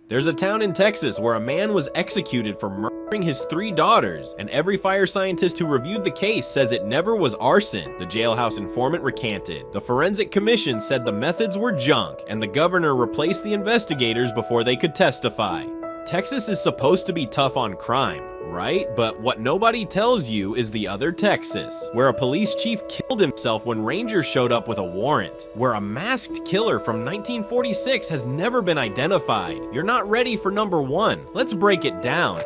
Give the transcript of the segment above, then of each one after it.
There's a town in Texas where a man was executed for murdering his 3 daughters, and every fire scientist who reviewed the case says it never was arson, the jailhouse informant recanted. The forensic commission said the methods were junk, and the governor replaced the investigators before they could testify. Texas is supposed to be tough on crime, right? But what nobody tells you is the other Texas, where a police chief killed himself when rangers showed up with a warrant, where a masked killer from 1946 has never been identified. You're not ready for number 1. Let's break it down.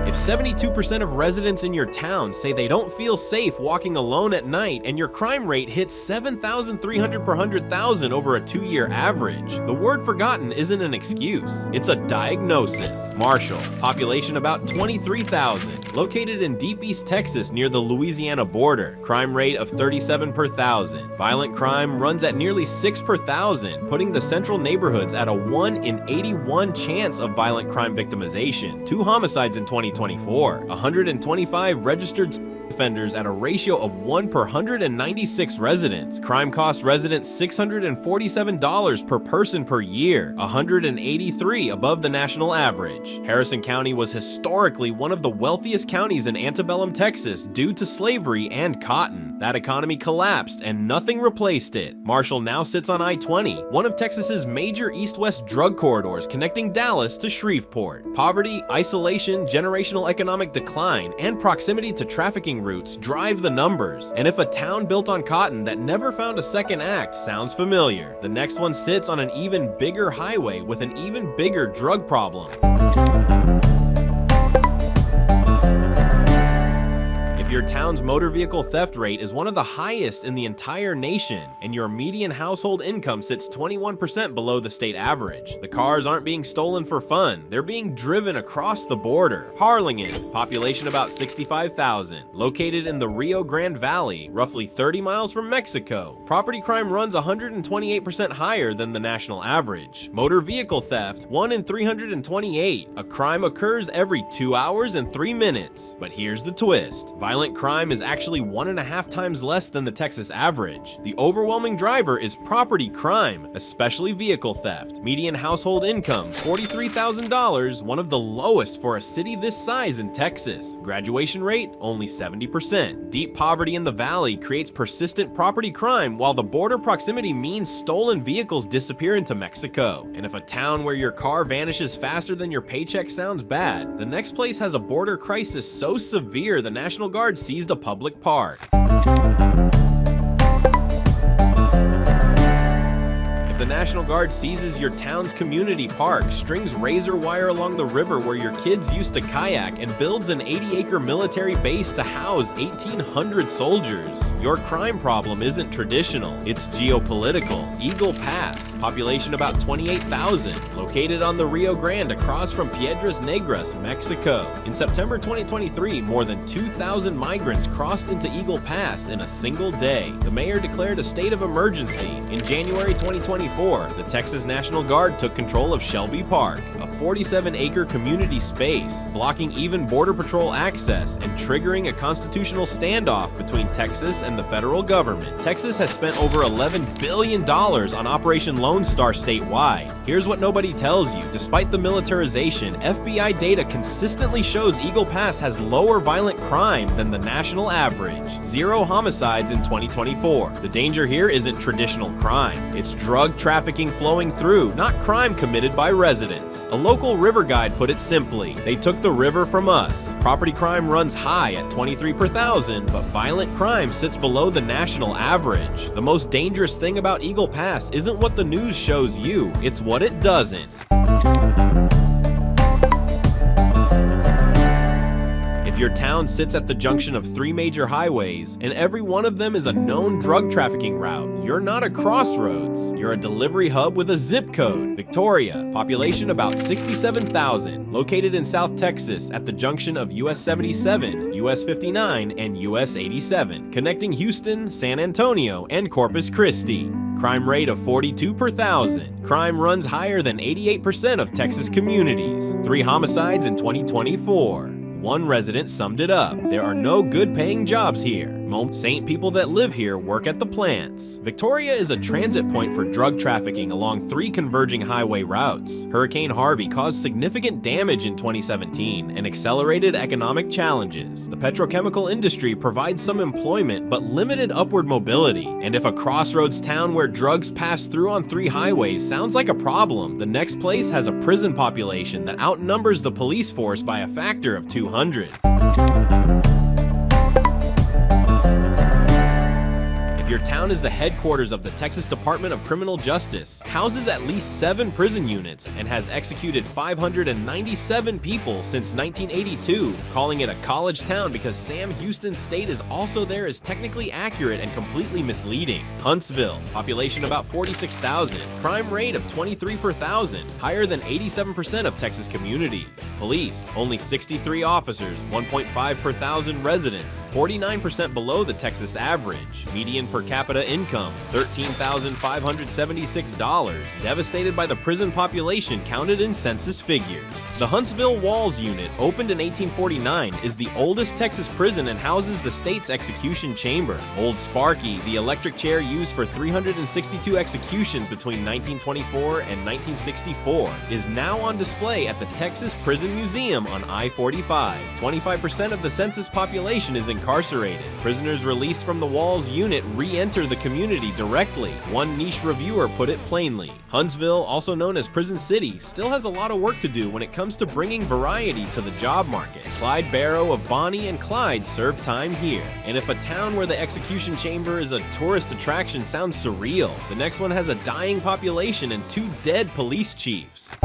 If 72% of residents in your town say they don't feel safe walking alone at night, and your crime rate hits 7,300 per 100,000 over a 2-year average, the word forgotten isn't an excuse, it's a diagnosis. Marshall, population about 23,000, located in deep East Texas near the Louisiana border, crime rate of 37 per 1,000. Violent crime runs at nearly 6 per 1,000, putting the central neighborhoods at a 1 in 81 chance of violent crime victimization. 2 homicides in 2024, 125 registered offenders at a ratio of 1 per 196 residents. Crime costs residents $647 per person per year, 183 above the national average. Harrison County was historically one of the wealthiest counties in antebellum Texas due to slavery and cotton. That economy collapsed and nothing replaced it. Marshall now sits on I-20, one of Texas's major east-west drug corridors connecting Dallas to Shreveport. Poverty, isolation, generational economic decline, and proximity to trafficking routes drive the numbers. And if a town built on cotton that never found a second act sounds familiar, the next one sits on an even bigger highway with an even bigger drug problem. Your town's motor vehicle theft rate is one of the highest in the entire nation, and your median household income sits 21% below the state average. The cars aren't being stolen for fun, they're being driven across the border. Harlingen, population about 65,000, located in the Rio Grande Valley, roughly 30 miles from Mexico. Property crime runs 128% higher than the national average. Motor vehicle theft, 1 in 328. A crime occurs every 2 hours and 3 minutes. But here's the twist. Violent crime is actually 1.5 times less than the Texas average. The overwhelming driver is property crime, especially vehicle theft. Median household income, $43,000, one of the lowest for a city this size in Texas. Graduation rate, only 70%. Deep poverty in the valley creates persistent property crime, while the border proximity means stolen vehicles disappear into Mexico. And if a town where your car vanishes faster than your paycheck sounds bad, the next place has a border crisis so severe the National Guard seized a public park. The National Guard seizes your town's community park, strings razor wire along the river where your kids used to kayak, and builds an 80-acre military base to house 1,800 soldiers. Your crime problem isn't traditional, it's geopolitical. Eagle Pass, population about 28,000, located on the Rio Grande across from Piedras Negras, Mexico. In September 2023, more than 2,000 migrants crossed into Eagle Pass in a single day. The mayor declared a state of emergency. In January 2024, the Texas National Guard took control of Shelby Park, a 47-acre community space, blocking even Border Patrol access and triggering a constitutional standoff between Texas and the federal government. Texas has spent over $11 billion on Operation Lone Star statewide. Here's what nobody tells you. Despite the militarization, FBI data consistently shows Eagle Pass has lower violent crime than the national average. 0 homicides in 2024. The danger here isn't traditional crime. It's drug trafficking flowing through, not crime committed by residents. A local river guide put it simply, they took the river from us. Property crime runs high at 23 per 1,000, but violent crime sits below the national average. The most dangerous thing about Eagle Pass isn't what the news shows you, it's what it doesn't. Your town sits at the junction of 3 major highways, and every one of them is a known drug trafficking route. You're not a crossroads, you're a delivery hub with a zip code. Victoria, population about 67,000, located in South Texas at the junction of US 77, US 59, and US 87, connecting Houston, San Antonio, and Corpus Christi. Crime rate of 42 per 1,000. Crime runs higher than 88% of Texas communities. 3 homicides in 2024. One resident summed it up, there are no good paying jobs here. Saint people that live here work at the plants. Victoria is a transit point for drug trafficking along 3 converging highway routes. Hurricane Harvey caused significant damage in 2017 and accelerated economic challenges. The petrochemical industry provides some employment but limited upward mobility. And if a crossroads town where drugs pass through on 3 highways sounds like a problem, the next place has a prison population that outnumbers the police force by a factor of 200. Your town is the headquarters of the Texas Department of Criminal Justice, houses at least 7 prison units, and has executed 597 people since 1982. Calling it a college town because Sam Houston State is also there is technically accurate and completely misleading. Huntsville, population about 46,000, crime rate of 23 per thousand, higher than 87% of Texas communities. Police, only 63 officers, 1.5 per thousand residents, 49% below the Texas average. Median per capita income, $13,576, devastated by the prison population counted in census figures. The Huntsville Walls Unit, opened in 1849, is the oldest Texas prison and houses the state's execution chamber. Old Sparky, the electric chair used for 362 executions between 1924 and 1964, is now on display at the Texas Prison Museum on I-45. 25% of the census population is incarcerated. Prisoners released from the Walls Unit re-enter the community directly. One niche reviewer put it plainly. Huntsville, also known as Prison City, still has a lot of work to do when it comes to bringing variety to the job market. Clyde Barrow of Bonnie and Clyde served time here. And if a town where the execution chamber is a tourist attraction sounds surreal, the next one has a dying population and 2 dead police chiefs.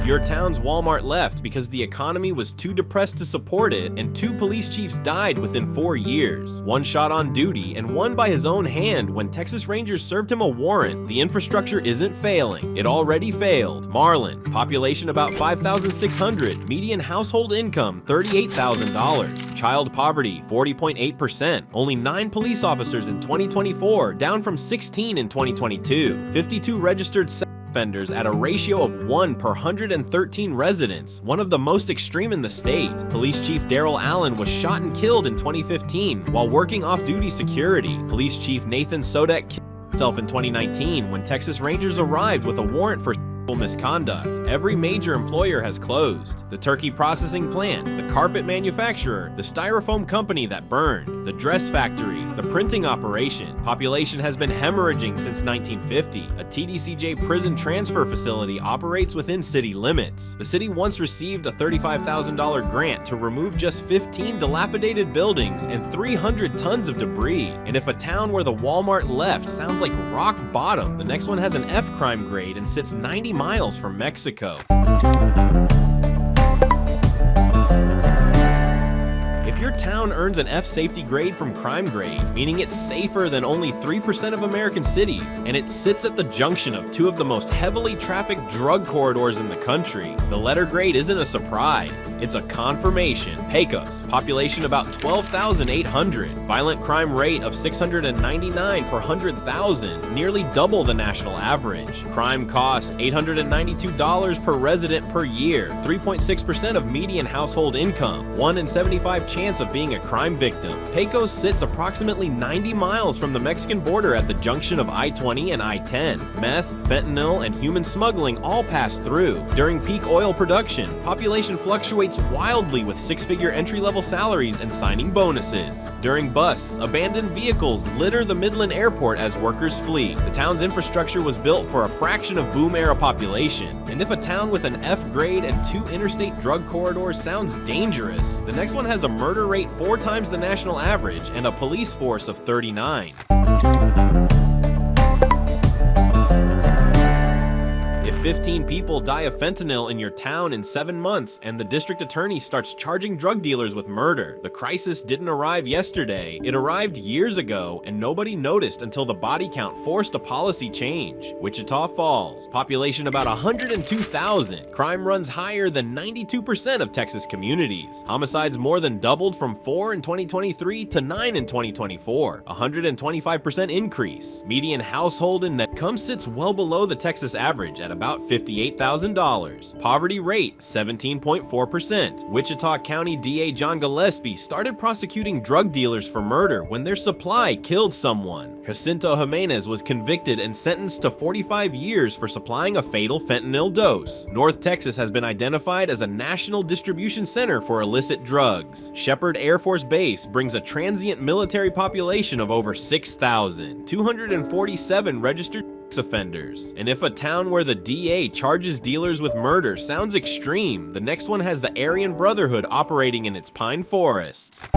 Your town's Walmart left because the economy was too depressed to support it, and 2 police chiefs died within 4 years. One shot on duty and one by his own hand when Texas Rangers served him a warrant. The infrastructure isn't failing. It already failed. Marlin, population about 5,600, median household income $38,000. Child poverty 40.8%. Only 9 police officers in 2024, down from 16 in 2022. 52 registered offenders at a ratio of 1 per 113 residents, one of the most extreme in the state. Police Chief Daryl Allen was shot and killed in 2015 while working off-duty security. Police Chief Nathan Sodek killed himself in 2019 when Texas Rangers arrived with a warrant for misconduct. Every major employer has closed. The turkey processing plant, the carpet manufacturer, the styrofoam company that burned, the dress factory, the printing operation. Population has been hemorrhaging since 1950. A TDCJ prison transfer facility operates within city limits. The city once received a $35,000 grant to remove just 15 dilapidated buildings and 300 tons of debris. And if a town where the Walmart left sounds like rock bottom, the next one has an F crime grade and sits 90 miles from Mexico. If your town earns an F safety grade from Crime Grade, meaning it's safer than only 3% of American cities, and it sits at the junction of 2 of the most heavily trafficked drug corridors in the country, the letter grade isn't a surprise. It's a confirmation. Pecos, population about 12,800, violent crime rate of 699 per 100,000, nearly double the national average. Crime cost $892 per resident per year, 3.6% of median household income, 1 in 75 chance of being a crime victim. Pecos sits approximately 90 miles from the Mexican border at the junction of I-20 and I-10. Meth, fentanyl, and human smuggling all pass through. During peak oil production, population fluctuates wildly with 6-figure entry-level salaries and signing bonuses. During busts, abandoned vehicles litter the Midland Airport as workers flee. The town's infrastructure was built for a fraction of boom-era population. And if a town with an F grade and 2 interstate drug corridors sounds dangerous, the next one has a murder rate 4 times the national average and a police force of 39. If 15 people die of fentanyl in your town in 7 months and the district attorney starts charging drug dealers with murder, the crisis didn't arrive yesterday. It arrived years ago and nobody noticed until the body count forced a policy change. Wichita Falls, population about 102,000. Crime runs higher than 92% of Texas communities. Homicides more than doubled from 4 in 2023 to 9 in 2024, 125% increase. Median household income sits well below the Texas average at about about $58,000. Poverty rate, 17.4%. Wichita County DA John Gillespie started prosecuting drug dealers for murder when their supply killed someone. Jacinto Jimenez was convicted and sentenced to 45 years for supplying a fatal fentanyl dose. North Texas has been identified as a national distribution center for illicit drugs. Shepherd Air Force Base brings a transient military population of over 6,000, 247 registered offenders. And if a town where the DA charges dealers with murder sounds extreme, the next one has the Aryan Brotherhood operating in its pine forests.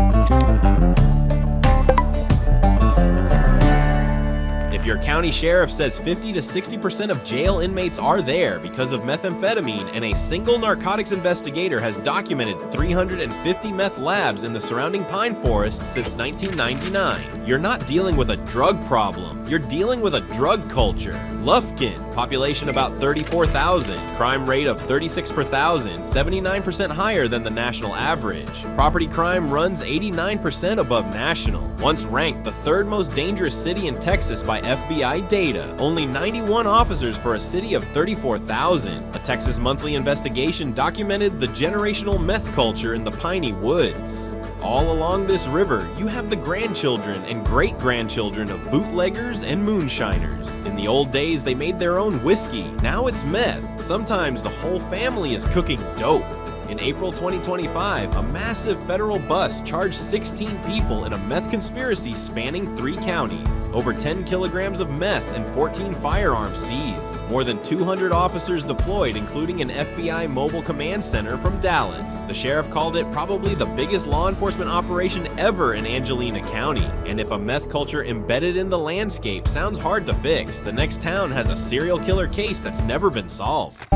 If your county sheriff says 50 to 60% of jail inmates are there because of methamphetamine, and a single narcotics investigator has documented 350 meth labs in the surrounding pine forest since 1999, you're not dealing with a drug problem, you're dealing with a drug culture. Lufkin, population about 34,000, crime rate of 36 per thousand, 79% higher than the national average. Property crime runs 89% above national. Once ranked the third most dangerous city in Texas by FBI data, only 91 officers for a city of 34,000. A Texas monthly investigation documented the generational meth culture in the piney woods. All along this river, you have the grandchildren and great-grandchildren of bootleggers and moonshiners. In the old days, they made their own whiskey. Now it's meth. Sometimes the whole family is cooking dope. In April 2025, a massive federal bus charged 16 people in a meth conspiracy spanning 3 counties. Over 10 kilograms of meth and 14 firearms seized. More than 200 officers deployed, including an FBI mobile command center from Dallas. The sheriff called it probably the biggest law enforcement operation ever in Angelina County. And if a meth culture embedded in the landscape sounds hard to fix, the next town has a serial killer case that's never been solved.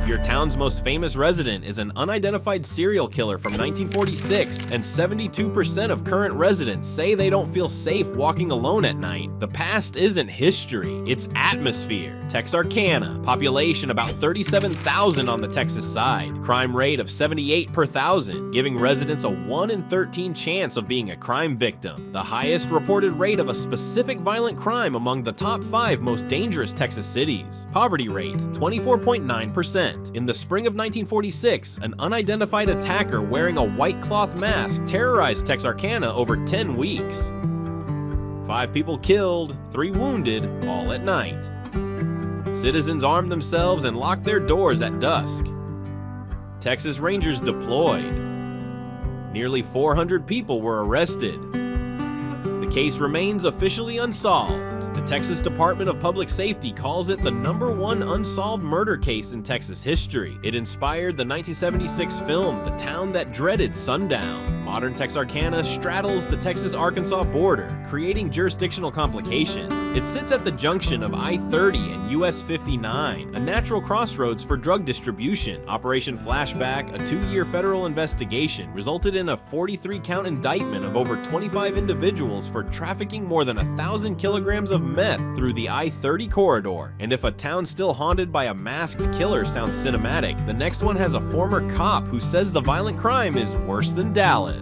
Your town's most famous resident is an unidentified serial killer from 1946, and 72% of current residents say they don't feel safe walking alone at night. The past isn't history, it's atmosphere. Texarkana, population about 37,000 on the Texas side, crime rate of 78 per thousand, giving residents a 1 in 13 chance of being a crime victim. The highest reported rate of a specific violent crime among the top 5 most dangerous Texas cities. Poverty rate, 24.9%. In the spring of 1946, an unidentified attacker wearing a white cloth mask terrorized Texarkana over 10 weeks. 5 people killed, 3 wounded, all at night. Citizens armed themselves and locked their doors at dusk. Texas Rangers deployed. Nearly 400 people were arrested. The case remains officially unsolved. The Texas Department of Public Safety calls it the #1 unsolved murder case in Texas history. It inspired the 1976 film The Town That Dreaded Sundown. Modern Texarkana straddles the Texas-Arkansas border, creating jurisdictional complications. It sits at the junction of I-30 and US 59, a natural crossroads for drug distribution. Operation Flashback, a 2-year federal investigation, resulted in a 43-count indictment of over 25 individuals for trafficking more than 1,000 kilograms of meth through the I-30 corridor. And if a town still haunted by a masked killer sounds cinematic, the next one has a former cop who says the violent crime is worse than Dallas.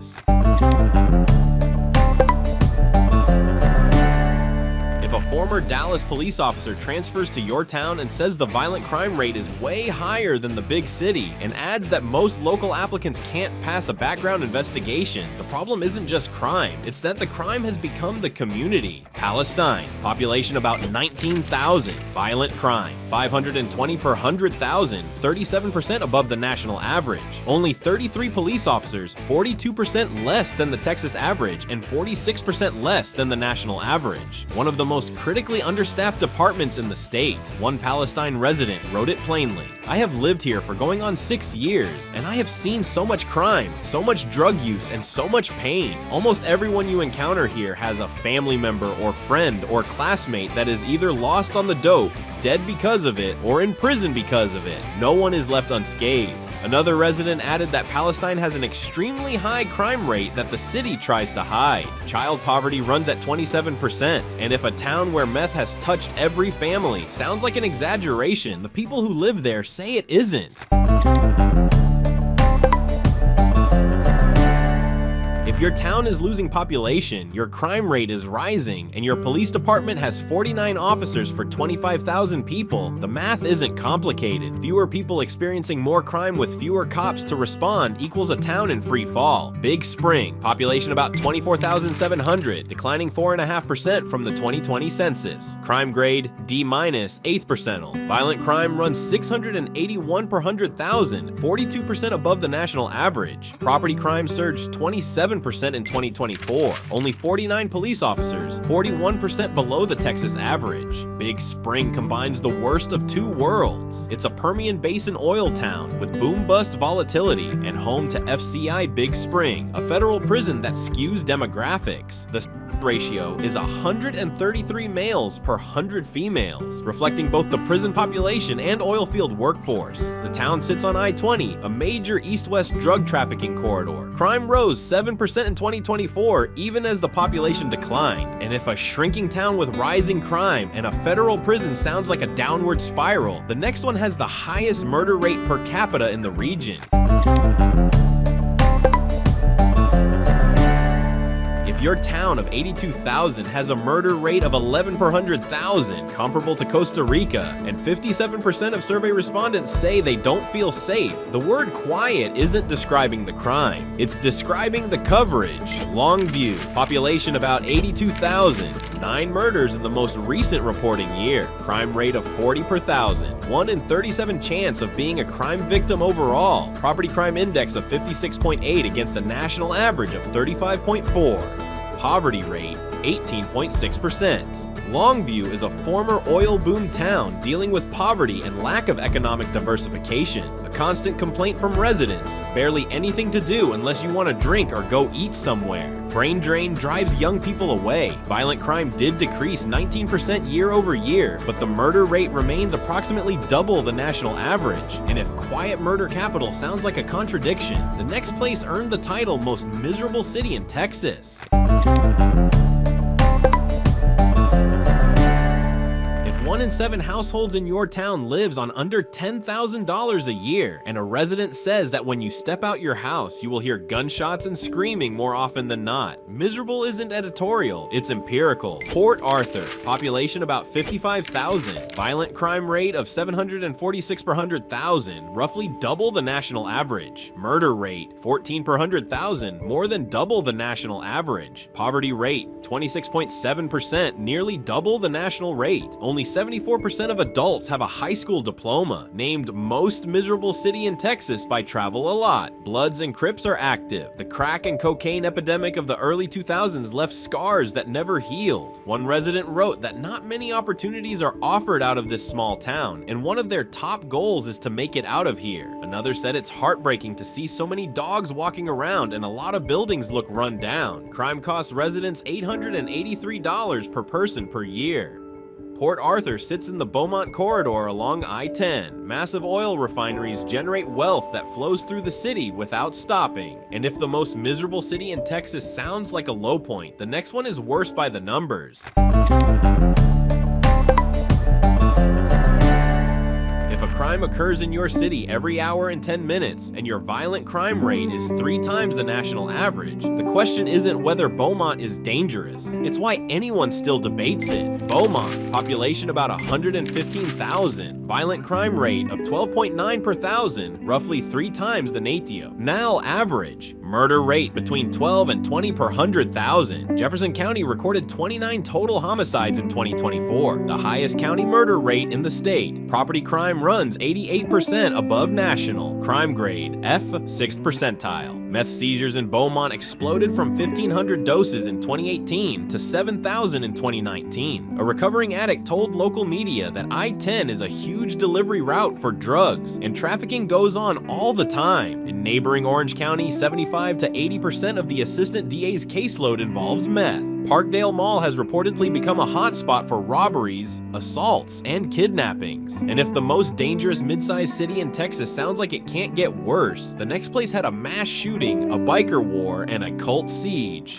If a former Dallas police officer transfers to your town and says the violent crime rate is way higher than the big city, and adds that most local applicants can't pass a background investigation, the problem isn't just crime, it's that the crime has become the community. Palestine, population about 19,000, violent crime, 520 per 100,000, 37% above the national average. Only 33 police officers, 42% less than the Texas average, and 46% less than the national average. One of the most critically understaffed departments in the state. One Palestine resident wrote it plainly. I have lived here for going on 6 years, and I have seen so much crime, so much drug use, and so much pain. Almost everyone you encounter here has a family member or friend or classmate that is either lost on the dope, dead because of it, or in prison because of it. No one is left unscathed. Another resident added that Palestine has an extremely high crime rate that the city tries to hide. Child poverty runs at 27%, and if a town where meth has touched every family sounds like an exaggeration, the people who live there say it isn't. If your town is losing population, your crime rate is rising, and your police department has 49 officers for 25,000 people, the math isn't complicated. Fewer people experiencing more crime with fewer cops to respond equals a town in free fall. Big Spring, population about 24,700, declining 4.5% from the 2020 census. Crime grade D-, 8th percentile. Violent crime runs 681 per 100,000, 42% above the national average. Property crime surged 27% in 2024. Only 49 police officers, 41% below the Texas average. Big Spring combines the worst of two worlds. It's a Permian Basin oil town with boom-bust volatility and home to FCI Big Spring, a federal prison that skews demographics. The ratio is 133 males per 100 females, reflecting both the prison population and oil field workforce. The town sits on I-20, a major east-west drug trafficking corridor. Crime rose 7% in 2024, even as the population declined. And if a shrinking town with rising crime and a federal prison sounds like a downward spiral, the next one has the highest murder rate per capita in the region. If your town of 82,000 has a murder rate of 11 per 100,000, comparable to Costa Rica, and 57% of survey respondents say they don't feel safe, the word quiet isn't describing the crime, it's describing the coverage. Longview, population about 82,000, 9 murders in the most recent reporting year, crime rate of 40 per 1,000, 1 in 37 chance of being a crime victim overall, property crime index of 56.8 against a national average of 35.4. Poverty rate, 18.6%. Longview is a former oil boom town dealing with poverty and lack of economic diversification. A constant complaint from residents, barely anything to do unless you want to drink or go eat somewhere. Brain drain drives young people away. Violent crime did decrease 19% year over year, but the murder rate remains approximately double the national average. And if quiet murder capital sounds like a contradiction, the next place earned the title most miserable city in Texas. If 1 in 7 households in your town lives on under $10,000 a year, and a resident says that when you step out your house, you will hear gunshots and screaming more often than not, miserable isn't editorial, it's empirical. Port Arthur, population about 55,000, violent crime rate of 746 per 100,000, roughly double the national average. Murder rate, 14 per 100,000, more than double the national average. Poverty rate, 26.7%, nearly double the national rate. Only 74% of adults have a high school diploma. Named most miserable city in Texas by Travel a Lot. Bloods and Crips are active. The crack and cocaine epidemic of the early 2000s left scars that never healed. One resident wrote that not many opportunities are offered out of this small town, and one of their top goals is to make it out of here. Another said it's heartbreaking to see so many dogs walking around and a lot of buildings look run down. Crime costs residents $883 per person per year. Port Arthur sits in the Beaumont corridor along I-10. Massive oil refineries generate wealth that flows through the city without stopping. And if the most miserable city in Texas sounds like a low point, the next one is worse by the numbers. If a crime occurs in your city every hour and 10 minutes, and your violent crime rate is 3 times the national average, the question isn't whether Beaumont is dangerous, it's why anyone still debates it. Beaumont, population about 115,000, violent crime rate of 12.9 per 1,000, roughly 3 times the Natio. Nal average, murder rate between 12 and 20 per 100,000. Jefferson County recorded 29 total homicides in 2024, the highest county murder rate in the state. Property crime runs 88% above national. Crime grade F, 6th percentile. Meth seizures in Beaumont exploded from 1,500 doses in 2018 to 7,000 in 2019. A recovering addict told local media that I-10 is a huge delivery route for drugs, and trafficking goes on all the time. In neighboring Orange County, 75 to 80% of the assistant DA's caseload involves meth. Parkdale Mall has reportedly become a hotspot for robberies, assaults, and kidnappings. And if the most dangerous mid-sized city in Texas sounds like it can't get worse, the next place had a mass shooting, a biker war, and a cult siege.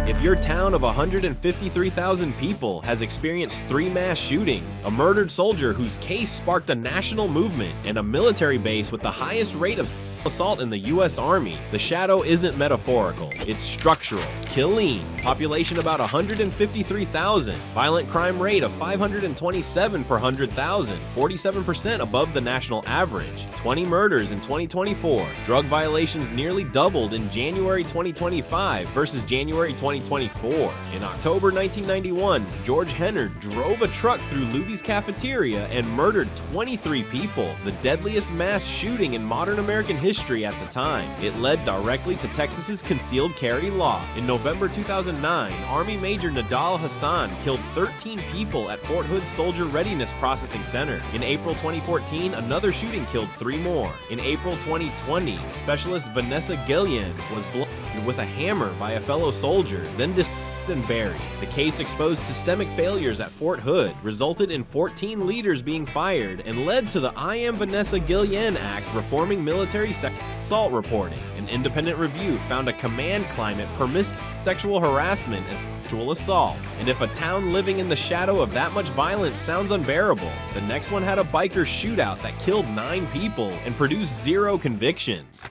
If If your town of 153,000 people has experienced 3 mass shootings, a murdered soldier whose case sparked a national movement, and a military base with the highest rate of assault in the US Army, the shadow isn't metaphorical, it's structural. Killeen, population about 153,000, violent crime rate of 527 per 100,000, 47% above the national average, 20 murders in 2024, drug violations nearly doubled in January 2025 versus January 2024. In October 1991, George Henner drove a truck through Luby's cafeteria and murdered 23 people, the deadliest mass shooting in modern American history at the time. It led directly to Texas's concealed carry law. In November 2009, Army Major Nadal Hassan killed 13 people at Fort Hood Soldier Readiness Processing Center. In April 2014, another shooting killed 3 more. In April 2020, Specialist Vanessa Guillen was bludgeoned with a hammer by a fellow soldier, then and buried. The case exposed systemic failures at Fort Hood, resulted in 14 leaders being fired, and led to the I Am Vanessa Guillen Act reforming military assault reporting. An independent review found a command climate permits sexual harassment and sexual assault. And if a town living in the shadow of that much violence sounds unbearable, the next one had a biker shootout that killed 9 people and produced 0 convictions.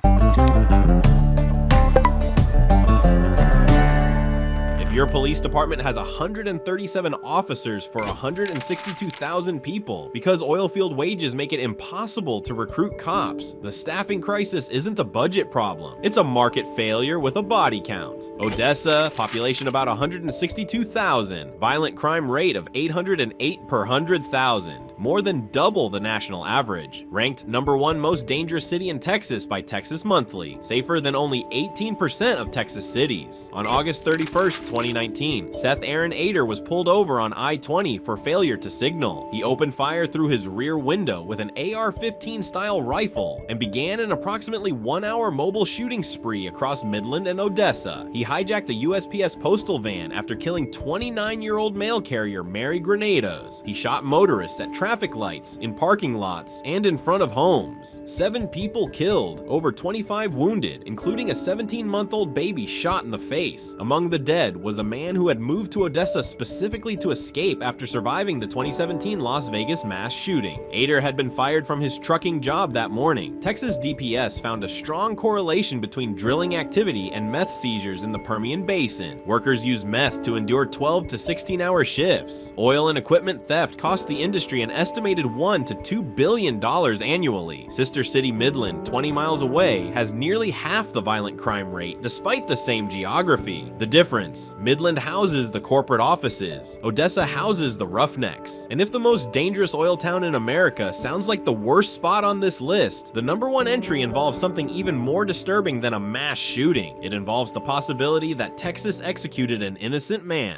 Your police department has 137 officers for 162,000 people. Because oilfield wages make it impossible to recruit cops, the staffing crisis isn't a budget problem. It's a market failure with a body count. Odessa, population about 162,000, violent crime rate of 808 per 100,000, more than double the national average. Ranked #1 most dangerous city in Texas by Texas Monthly, safer than only 18% of Texas cities. On August 31st, 2019, Seth Aaron Ader was pulled over on I-20 for failure to signal. He opened fire through his rear window with an AR-15 style rifle and began an approximately 1-hour mobile shooting spree across Midland and Odessa. He hijacked a USPS postal van after killing 29-year-old mail carrier Mary Granados. He shot motorists at traffic lights, in parking lots, and in front of homes. 7 people killed, over 25 wounded, including a 17-month-old baby shot in the face. Among the dead was a man who had moved to Odessa specifically to escape after surviving the 2017 Las Vegas mass shooting. Ader had been fired from his trucking job that morning. Texas DPS found a strong correlation between drilling activity and meth seizures in the Permian Basin. Workers used meth to endure 12 to 16-hour shifts. Oil and equipment theft cost the industry an estimated $1 to $2 billion annually. Sister city Midland, 20 miles away, has nearly half the violent crime rate despite the same geography. The difference: Midland houses the corporate offices, Odessa houses the roughnecks. And if the most dangerous oil town in America sounds like the worst spot on this list, the #1 entry involves something even more disturbing than a mass shooting. It involves the possibility that Texas executed an innocent man.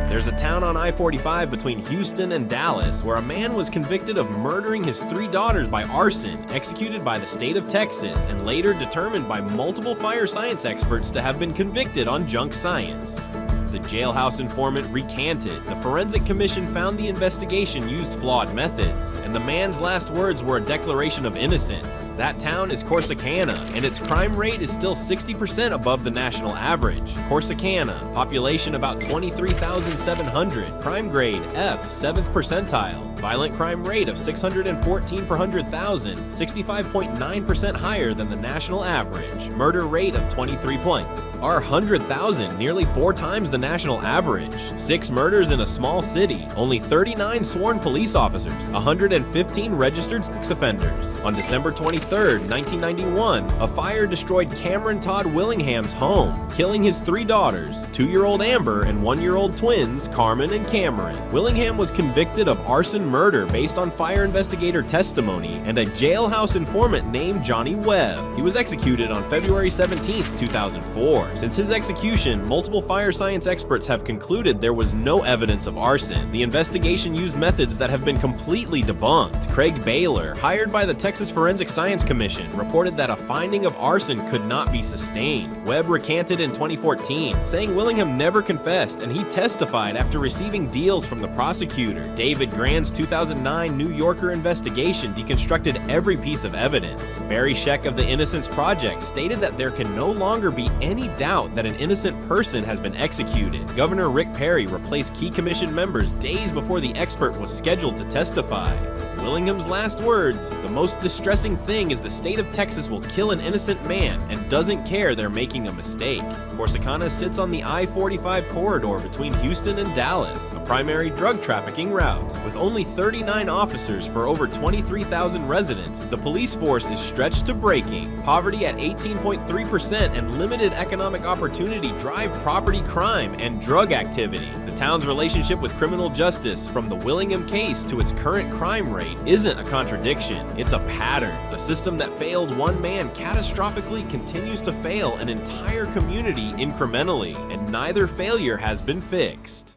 There's a town on I-45 between Houston and Dallas where a man was convicted of murdering his 3 daughters by arson, executed by the state of Texas, and later determined by multiple fire science experts to have been convicted on junk science. The jailhouse informant recanted. The Forensic Commission found the investigation used flawed methods, and the man's last words were a declaration of innocence. That town is Corsicana, and its crime rate is still 60% above the national average. Corsicana, population about 23,700, crime grade F, 7th percentile, violent crime rate of 614 per 100,000, 65.9% higher than the national average. Murder rate of 23 point. Are 100,000, nearly 4 times the national average. 6 murders in a small city, only 39 sworn police officers, 115 registered sex offenders. On December 23, 1991, a fire destroyed Cameron Todd Willingham's home, killing his 3 daughters, 2-year-old Amber and 1-year-old twins, Carmen and Cameron. Willingham was convicted of arson murder based on fire investigator testimony and a jailhouse informant named Johnny Webb. He was executed on February 17, 2004. Since his execution, multiple fire science experts have concluded there was no evidence of arson. The investigation used methods that have been completely debunked. Craig Baylor, hired by the Texas Forensic Science Commission, reported that a finding of arson could not be sustained. Webb recanted in 2014, saying Willingham never confessed and he testified after receiving deals from the prosecutor. David Grand's 2009 New Yorker investigation deconstructed every piece of evidence. Barry Scheck of the Innocence Project stated that there can no longer be any doubt that an innocent person has been executed. Governor Rick Perry replaced key commission members days before the expert was scheduled to testify. Willingham's last words: "The most distressing thing is the state of Texas will kill an innocent man and doesn't care they're making a mistake." Corsicana sits on the I-45 corridor between Houston and Dallas, a primary drug trafficking route. With only 39 officers for over 23,000 residents, the police force is stretched to breaking. Poverty at 18.3% and limited economic opportunity drive property crime and drug activity. The town's relationship with criminal justice, from the Willingham case to its current crime rate, isn't a contradiction, it's a pattern. The system that failed one man catastrophically continues to fail an entire community incrementally, and neither failure has been fixed.